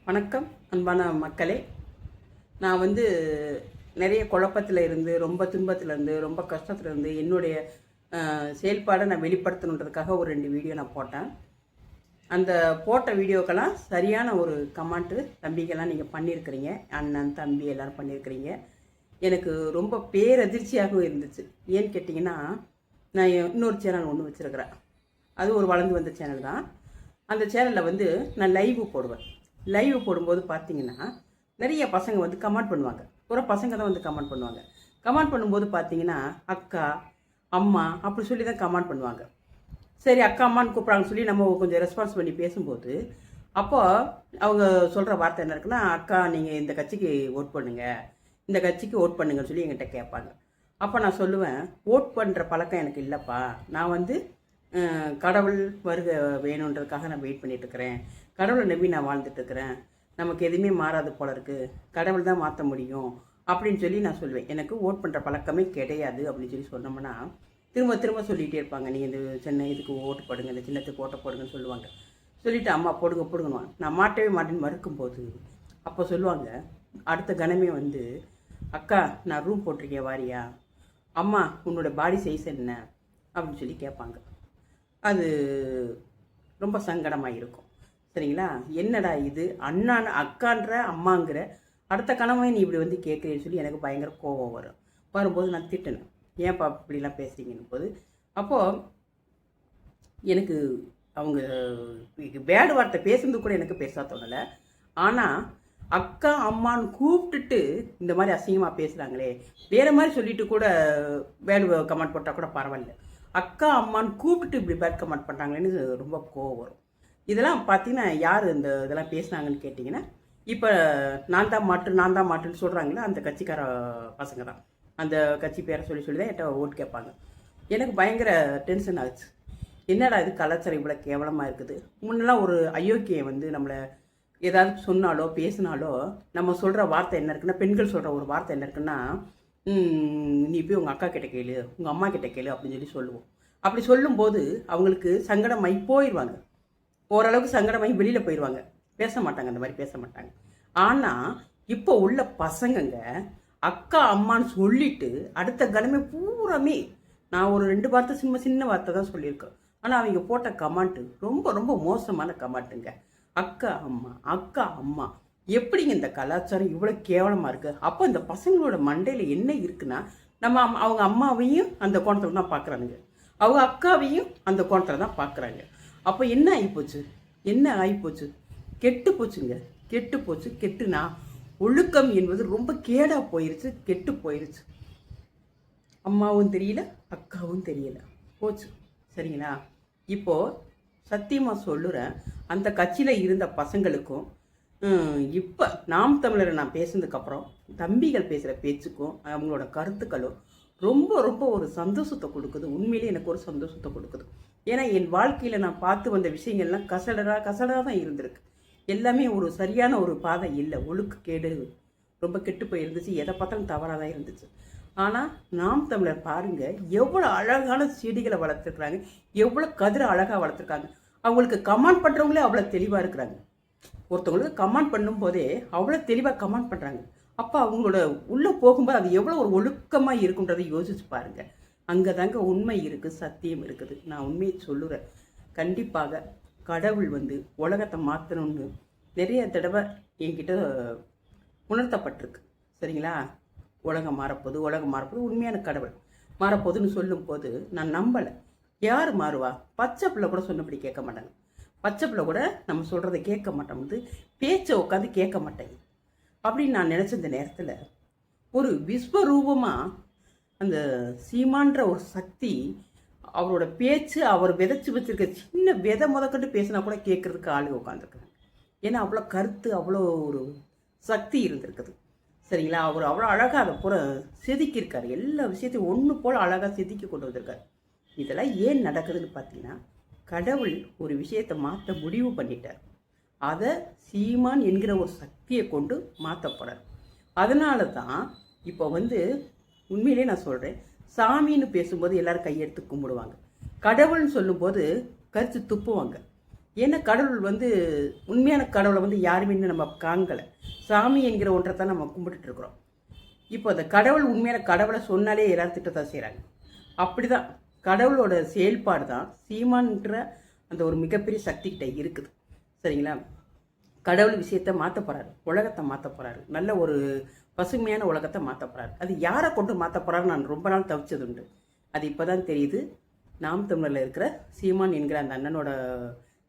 வணக்கம் அன்பான மக்களே. நான் நிறைய குழப்பத்தில் இருந்து, ரொம்ப துன்பத்தில் இருந்து, ரொம்ப கஷ்டத்தில் இருந்து என்னுடைய செயல்பாடை நான் வெளிப்படுத்தணுன்றதுக்காக ஒரு 2 வீடியோ நான் போட்டேன். அந்த போட்ட வீடியோக்கெல்லாம் சரியான ஒரு கமெண்ட்டு தம்பிக்கெல்லாம் நீங்கள் பண்ணியிருக்கிறீங்க. அண்ணன் தம்பி எல்லோரும் பண்ணியிருக்கிறீங்க. எனக்கு ரொம்ப பேரதிர்ச்சியாகவும் இருந்துச்சு. ஏன்னு கேட்டிங்கன்னா, நான் இன்னொரு சேனல் ஒன்று வச்சுருக்கிறேன். அது ஒரு வளர்ந்து வந்த சேனல் தான். அந்த சேனலில் நான் லைவ் போடுவேன். லைவ் போடும்போது பார்த்தீங்கன்னா நிறைய பசங்க கமெண்ட் பண்ணுவாங்க. ஒரு பசங்க தான் கமெண்ட் பண்ணுவாங்க. கமெண்ட் பண்ணும்போது பார்த்தீங்கன்னா அக்கா அம்மா அப்படி சொல்லி தான் கமெண்ட் பண்ணுவாங்க. சரி, அக்கா அம்மான்னு கூப்பிட்றாங்கன்னு சொல்லி நம்ம கொஞ்சம் ரெஸ்பான்ஸ் பண்ணி பேசும்போது அப்போது அவங்க சொல்கிற வார்த்தை என்ன இருக்குன்னா, அக்கா நீங்கள் இந்த கட்சிக்கு ஓட் பண்ணுங்கள், இந்த கட்சிக்கு ஓட் பண்ணுங்கன்னு சொல்லி என்கிட்ட கேட்பாங்க. அப்போ நான் சொல்லுவேன், ஓட் பண்ணுற பழக்கம் எனக்கு இல்லைப்பா. நான் கடவுள் வருக வேணுன்றதுக்காக நான் வெயிட் பண்ணிகிட்ருக்கிறேன். கடவுளை நம்பி நான் வாழ்ந்துட்டுருக்கிறேன். நமக்கு எதுவுமே மாறாது போல இருக்குது, கடவுள் தான் மாற்ற முடியும் அப்படின்னு சொல்லி நான் சொல்லுவேன். எனக்கு ஓட் பண்ணுற பழக்கமே கிடையாது அப்படின்னு சொல்லி சொன்னோம்னா திரும்ப திரும்ப சொல்லிகிட்டே இருப்பாங்க, நீங்கள் இந்த சின்ன இதுக்கு ஓட்டு போடுங்க, இந்த சின்னத்துக்கு ஓட்ட போடுங்கன்னு சொல்லுவாங்க. சொல்லிவிட்டு அம்மா போடுங்க போடுங்கன்னு நான் மாட்டவே மாட்டேன்னு மறுக்கும்போது அப்போ சொல்லுவாங்க, அடுத்த கணமே அக்கா நான் ரூம் போட்டிருக்கேன் வாரியா, அம்மா உன்னோட பாடி சைஸ் என்ன அப்படின்னு சொல்லி கேட்பாங்க. அது ரொம்ப சங்கடமாக இருக்கும். சரிங்களா? என்னடா இது அண்ணான் அக்கான்ற அம்மாங்கிற அடுத்த கணவன் நீ இப்படி கேட்குறேன்னு சொல்லி எனக்கு பயங்கர கோபம் வரும்போது நான் திட்டினேன், ஏன்ப்பா இப்படிலாம் பேசுகிறீங்கன்னு போது அப்போது எனக்கு அவங்க வேடு வார்த்தை பேசுறது கூட எனக்கு பெருசாக தோணலை. ஆனால் அக்கா அம்மான்னு கூப்பிட்டுட்டு இந்த மாதிரி அசிங்கமாக பேசுகிறாங்களே, வேறு மாதிரி சொல்லிட்டு கூட வேடு கமெண்ட் போட்டால் கூட பரவாயில்ல, அக்கா அம்மான்னு கூப்பிட்டு இப்படி பேட் கமெண்ட் பண்ணுறாங்களேன்னு ரொம்ப கோவம் வரும். இதெல்லாம் பார்த்தீங்கன்னா யார் இதெல்லாம் பேசுனாங்கன்னு கேட்டிங்கன்னா, இப்போ நான் தான் மாட்டுன்னு சொல்கிறாங்களே அந்த கட்சிக்கார பசங்க தான். அந்த கட்சி பேரை சொல்லி தான் என்கிட்ட ஓட்டு கேட்பாங்க. எனக்கு பயங்கர டென்ஷன் ஆச்சு. என்னடா இது கலாச்சாரம் இவ்வளோ கேவலமாக இருக்குது. முன்னெல்லாம் ஒரு அயோக்கியம் நம்மளை ஏதாவது சொன்னாலோ பேசினாலோ நம்ம சொல்கிற வார்த்தை என்ன இருக்குன்னா, பெண்கள் சொல்கிற ஒரு வார்த்தை என்ன இருக்குன்னா, நீ போய் உங்கள் அக்கா கிட்ட கேளு, உங்கள் அம்மா கிட்ட கேளு அப்படின்னு சொல்லி சொல்லுவோம். அப்படி சொல்லும்போது அவங்களுக்கு சங்கடமாகி போயிடுவாங்க. ஓரளவுக்கு சங்கடமாகி வெளியில் போயிடுவாங்க, பேச மாட்டாங்க, அந்த மாதிரி பேச மாட்டாங்க. ஆனால் இப்போ உள்ள பசங்கங்க அக்கா அம்மான்னு சொல்லிட்டு அடுத்த கணமே பூராமே நான் ஒரு 2 வார்த்தை சின்ன வார்த்தை தான் சொல்லியிருக்கேன். ஆனால் அவங்க போட்ட கமெண்ட்டு ரொம்ப ரொம்ப மோசமான கமெண்ட்டுங்க. அக்கா அம்மா எப்படிங்க இந்த கலாச்சாரம் இவ்வளோ கேவலமாக இருக்குது? அப்போ இந்த பசங்களோட மண்டையில் என்ன இருக்குன்னா, நம்ம அவங்க அம்மாவையும் அந்த கோணத்தில் தான் பார்க்குறானுங்க, அவங்க அக்காவையும் அந்த கோணத்தில் தான் பார்க்குறாங்க. அப்போ என்ன ஆகிப்போச்சு? கெட்டு போச்சுங்க, கெட்டுனா ஒழுக்கம் என்பது ரொம்ப கேடாக போயிருச்சு, கெட்டு போயிருச்சு. அம்மாவும் தெரியல, அக்காவும் தெரியல, போச்சு. சரிங்களா? இப்போது சத்தியமாக சொல்லுறேன், அந்த கட்சியில் இருந்த பசங்களுக்கும் இப்போ நாம் தமிழரை நான் பேசுனதுக்கப்புறம் தம்பிகள் பேசுகிற பேச்சுக்கும் அவங்களோட கருத்துக்களும் ரொம்ப ரொம்ப ஒரு சந்தோஷத்தை கொடுக்குது. உண்மையிலே எனக்கு ஒரு சந்தோஷத்தை கொடுக்குது. ஏன்னா என் வாழ்க்கையில் நான் பார்த்து வந்த விஷயங்கள்லாம் கசடராக தான் இருந்திருக்கு. எல்லாமே ஒரு சரியான ஒரு பாதை இல்லை. ஒழுக்கக்கேடு ரொம்ப கெட்டு போயிருந்துச்சு, எதை பார்த்தாலும் தவறாக தான் இருந்துச்சு. ஆனால் நாம் தமிழர் பாருங்கள், எவ்வளோ அழகான செடிகளை வளர்த்துருக்குறாங்க, எவ்வளோ கதிரை அழகாக வளர்த்துருக்காங்க. அவங்களுக்கு கமெண்ட் பண்ணுறவங்களே அவ்வளோ தெளிவாக இருக்கிறாங்க. ஒருத்தவங்களுக்கு கமெண்ட் பண்ணும்போதே அவ்வளோ தெளிவாக கமெண்ட் பண்ணுறாங்க. அப்போ அவங்களோட உள்ளே போகும்போது அது எவ்வளோ ஒரு ஒழுக்கமாக இருக்குன்றதை யோசிச்சு பாருங்கள். அங்கே தாங்க உண்மை இருக்குது, சத்தியம் இருக்குது. நான் உண்மையை சொல்லுறேன். கண்டிப்பாக கடவுள் உலகத்தை மாற்றணும்னு நிறைய தடவை என்கிட்ட உணர்த்தப்பட்டிருக்கு. சரிங்களா? உலகம் மாறப்போகுது, உண்மையான கடவுள் மாறப்போகுதுன்னு சொல்லும்போது நான் நம்பலை. யார் மாறுவா? பச்சை பிள்ளை கூட சொன்னபடி கேட்க மாட்டாங்க. பச்சை பிள்ளை கூட நம்ம சொல்கிறத கேட்க மாட்டோம்னு பேச்சை உட்காந்து கேட்க மாட்டேங்க அப்படின்னு நான் நினச்ச இந்த நேரத்தில் ஒரு விஸ்வரூபமாக அந்த சீமான்ற ஒரு சக்தி, அவரோட பேச்சு, அவர் விதைச்சி வச்சிருக்க சின்ன விதை முதற்கொண்டு பேசினா கூட கேட்குறதுக்கு ஆளு உட்காந்துருக்குறாங்க. ஏன்னா அவ்வளோ கருத்து, அவ்வளோ ஒரு சக்தி இருந்திருக்குது. சரிங்களா? அவர் அவ்வளோ அழகாக அதை பூரா செதுக்கியிருக்காரு. எல்லா விஷயத்தையும் ஒன்று போல் அழகாக செதுக்கி கொண்டு வந்திருக்காரு. இதெல்லாம் ஏன் நடக்குதுன்னு பார்த்தீங்கன்னா, கடவுள் ஒரு விஷயத்தை மாற்ற முடிவு பண்ணிட்டார். அதை சீமான் என்கிற ஒரு சக்தியை கொண்டு மாற்ற போகிறார். அதனால தான் இப்போ உண்மையிலே நான் சொல்கிறேன், சாமின்னு பேசும்போது எல்லோரும் கையெடுத்து கும்பிடுவாங்க. கடவுள்னு சொல்லும்போது கரிச்சு துப்புவாங்க. ஏன்னா கடவுள் வந்து உண்மையான கடவுளை வந்து யாருமே இன்னும் நம்ம காங்கலை. சாமி என்கிற ஒன்றை தான் நம்ம கும்பிட்டுட்டு இருக்கிறோம். இப்போ அந்த கடவுள் உண்மையான கடவுளை சொன்னாலே எல்லாரும் திட்டத்தான் செய்கிறாங்க. அப்படி தான் கடவுளோட செயல்பாடு தான் சீமான்ற அந்த ஒரு மிகப்பெரிய சக்திகிட்ட இருக்குது. சரிங்களா? கடவுள் விஷயத்தை மாற்ற போகிறாரு, உலகத்தை மாற்ற போகிறாரு, நல்ல ஒரு பசுமையான உலகத்தை மாற்ற போகிறாரு. அது யாரை கொண்டு மாற்ற போகிறாரு நான் ரொம்ப நாள் தவிச்சது உண்டு. அது இப்போ தான் தெரியுது. நாம் தமிழரில் இருக்கிற சீமான் என்கிற அந்த அண்ணனோட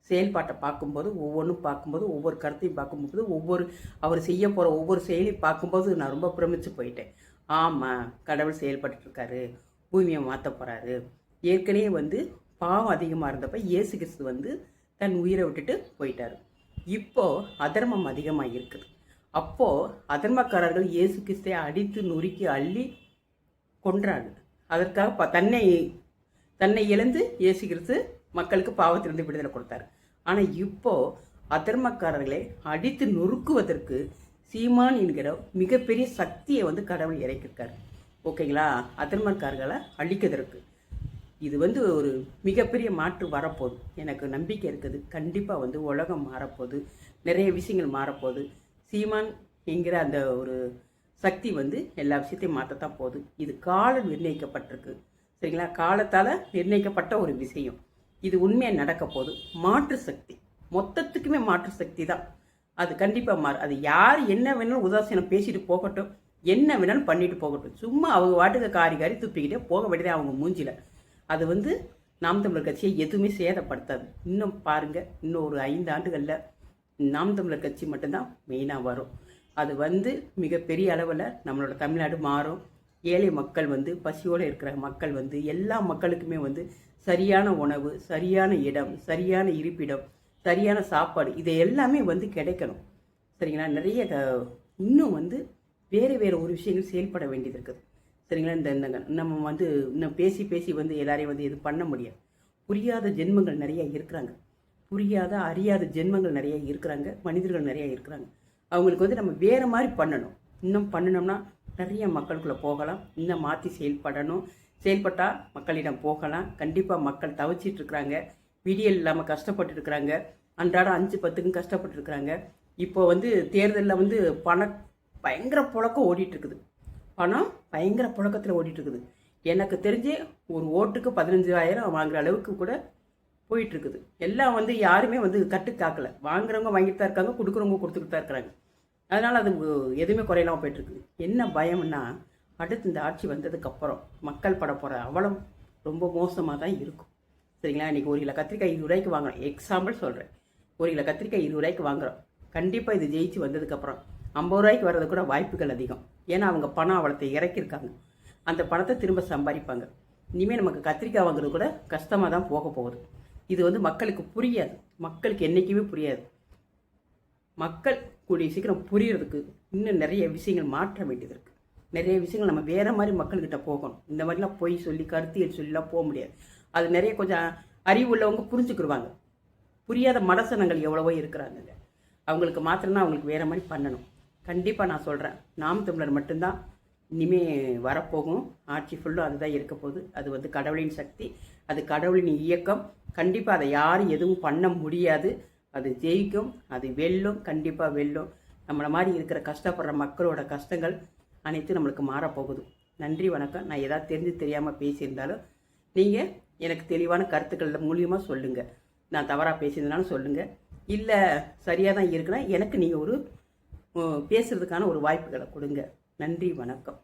செயல்பாட்டை பார்க்கும்போது, ஒவ்வொன்றும் பார்க்கும்போது, ஒவ்வொரு கருத்தையும் பார்க்கும்போது, அவர் செய்ய போகிற ஒவ்வொரு செயலையும் பார்க்கும்போது நான் ரொம்ப பிரமிச்சு போயிட்டேன். ஆமாம், கடவுள் செயல்பட்டுருக்காரு, பூமியை மாற்ற போகிறாரு. ஏற்கனவே வந்து பாவம் அதிகமாக இருந்தப்ப இயேசு கிறிஸ்து வந்து தன் உயிரை விட்டுட்டு போயிட்டார். இப்போது அதர்மம் அதிகமாக இருக்குது. அப்போது அதர்மக்காரர்கள் இயேசு கிறிஸ்தை அடித்து நொறுக்கி அள்ளி கொன்றாங்க. அதற்காக தன்னை இழந்து இயேசு கிறிஸ்து மக்களுக்கு பாவத்திலிருந்து விடுதலை கொடுத்தாரு. ஆனால் இப்போது அதர்மக்காரர்களை அடித்து நொறுக்குவதற்கு சீமான் என்கிற மிகப்பெரிய சக்தியை வந்து கடவுள் இறக்கியிருக்காரு. ஓகேங்களா? அதர்மக்காரர்களை அழிக்கிறதுக்கு இது வந்து ஒரு மிகப்பெரிய மாற்று வரப்போகுது. எனக்கு நம்பிக்கை இருக்குது. கண்டிப்பாக வந்து உலகம் மாறப்போகுது, நிறைய விஷயங்கள் மாறப்போகுது. சீமான் என்கிற அந்த ஒரு சக்தி வந்து எல்லா விஷயத்தையும் மாற்றத்தான் போகுது. இது காலம் நிர்ணயிக்கப்பட்டிருக்கு. சரிங்களா? காலத்தால் நிர்ணயிக்கப்பட்ட ஒரு விஷயம். இது உண்மையாக நடக்க போகுது. மாற்று சக்தி மொத்தத்துக்குமே மாற்று சக்தி தான். அது கண்டிப்பாக அது யார் என்ன வேணாலும் உதாசீனம் பேசிட்டு போகட்டும், என்ன வேணாலும் பண்ணிட்டு போகட்டும். சும்மா அவங்க வாட்டுக்கு காரி துப்பிக்கிட்டே போக வேண்டியதே அவங்க மூஞ்சில. அது வந்து நாம் தமிழர் கட்சியை எதுவுமே சேதப்படுத்தாது. இன்னும் பாருங்கள், இன்னும் ஒரு 5 ஆண்டுகளில் நாம் தமிழர் கட்சி மட்டும்தான் மெயினாக வரும். அது வந்து மிகப்பெரிய அளவில் நம்மளோட தமிழ்நாடு மாறும். ஏழை மக்கள் வந்து பசியோடு இருக்கிற மக்கள் வந்து எல்லா மக்களுக்குமே வந்து சரியான உணவு, சரியான இடம், சரியான இருப்பிடம், சரியான சாப்பாடு இது எல்லாமே வந்து கிடைக்கணும். சரிங்களா? நிறைய இன்னும் வந்து வேறு ஒரு விஷயங்கள் செயல்பட வேண்டியது இருக்குது. சரிங்களா? இந்த நம்ம வந்து இன்னும் பேசி வந்து எல்லாரையும் வந்து எதுவும் பண்ண முடியாது. புரியாத ஜென்மங்கள் நிறைய இருக்கிறாங்க. புரியாத அறியாத ஜென்மங்கள் நிறைய இருக்கிறாங்க. மனிதர்கள் நிறைய இருக்கிறாங்க. அவங்களுக்கு வந்து நம்ம வேறு மாதிரி பண்ணணும். இன்னும் பண்ணினோம்னா நிறைய மக்களுக்குள்ளே போகலாம். இன்னும் மாற்றி செயல்பட்டால் மக்களிடம் போகலாம். கண்டிப்பாக மக்கள் தவிச்சிட்டு இருக்கிறாங்க. விடியல் இல்லாமல் கஷ்டப்பட்டு இருக்கிறாங்க. அன்றாடம் 5-10க்கும் கஷ்டப்பட்டு இருக்கிறாங்க. இப்போ வந்து தேர்தலில் வந்து பயங்கர புழக்கம் ஓடிட்டுருக்குது. பணம் பயங்கர புழக்கத்தில் ஓடிட்டுருக்குது. எனக்கு தெரிஞ்சு ஒரு ஓட்டுக்கு 15,000 வாங்குற அளவுக்கு கூட போயிட்டுருக்குது. எல்லாம் வந்து யாருமே வந்து கட்டு காக்கலை. வாங்குறவங்க வாங்கிட்டு தான் இருக்காங்க, கொடுக்குறவங்க கொடுத்துக்கிட்டு தான் இருக்கிறாங்க. அதனால் அது எதுவுமே குறையில்லாமல் போயிட்டுருக்குது. என்ன பயம்னா, அடுத்து இந்த ஆட்சி வந்ததுக்கப்புறம் மக்கள் பட போகிற அவலம் ரொம்ப மோசமாக தான் இருக்கும். சரிங்களா? இன்றைக்கி 1 கிலோ கத்திரிக்காய் 20 ரூபாய்க்கு வாங்குறோம். எக்ஸாம்பிள் சொல்கிறேன். 1 கிலோ கத்திரிக்காய் 20 ரூபாய்க்கு வாங்குகிறோம். கண்டிப்பாக இது ஜெயிச்சு வந்ததுக்கப்புறம் 50 ரூபாய்க்கு வர்றது கூட வாய்ப்புகள் அதிகம். ஏன்னா அவங்க பணம் அவளத்தை இறக்கியிருக்காங்க. அந்த பணத்தை திரும்ப சம்பாதிப்பாங்க. இனிமேல் நமக்கு கத்திரிக்காய் வாங்குறது கூட கஷ்டமாக தான் போக போகுது. இது வந்து மக்களுக்கு புரியாது. மக்களுக்கு என்றைக்குமே புரியாது. மக்கள் கூடிய சீக்கிரம் புரியறதுக்கு இன்னும் நிறைய விஷயங்கள் மாற்ற வேண்டியது இருக்குது. நிறைய விஷயங்கள் நம்ம வேறு மாதிரி மக்கள்கிட்ட போகணும். இந்த மாதிரிலாம் போய் சொல்லி கருத்தியல் சொல்லிலாம் போக முடியாது. அது நிறைய கொஞ்சம் அறிவு உள்ளவங்க புரிஞ்சுக்கிடுவாங்க. புரியாத மடசனங்கள் எவ்வளவோ இருக்கிறாங்க. அவங்களுக்கு மாத்திரம்னா அவங்களுக்கு வேறு மாதிரி பண்ணணும். கண்டிப்பாக நான் சொல்கிறேன், நாம் தமிழர் மட்டும்தான் இனிமேல் வரப்போகும். ஆட்சி ஃபுல்லும் அதுதான் இருக்க போகுது. அது வந்து கடவுளின் சக்தி, அது கடவுளின் இயக்கம். கண்டிப்பாக அதை யாரும் எதுவும் பண்ண முடியாது. அது ஜெயிக்கும், அது வெல்லும், கண்டிப்பாக வெல்லும். நம்மளை மாதிரி இருக்கிற கஷ்டப்படுற மக்களோட கஷ்டங்கள் அனைத்தும் நம்மளுக்கு மாறப்போகுது. நன்றி, வணக்கம். நான் ஏதாவது தெரியாமல் பேசியிருந்தாலும் நீங்கள் எனக்கு தெளிவான கருத்துக்கள் மூலியமாக சொல்லுங்கள். நான் தவறாக பேசியிருந்தாலும் சொல்லுங்கள். இல்லை சரியாக தான் இருக்குன்னா எனக்கு நீங்கள் ஒரு பேசுகிறதுக்கான ஒரு வாய்ப்புகளை கொடுங்க. நன்றி, வணக்கம்.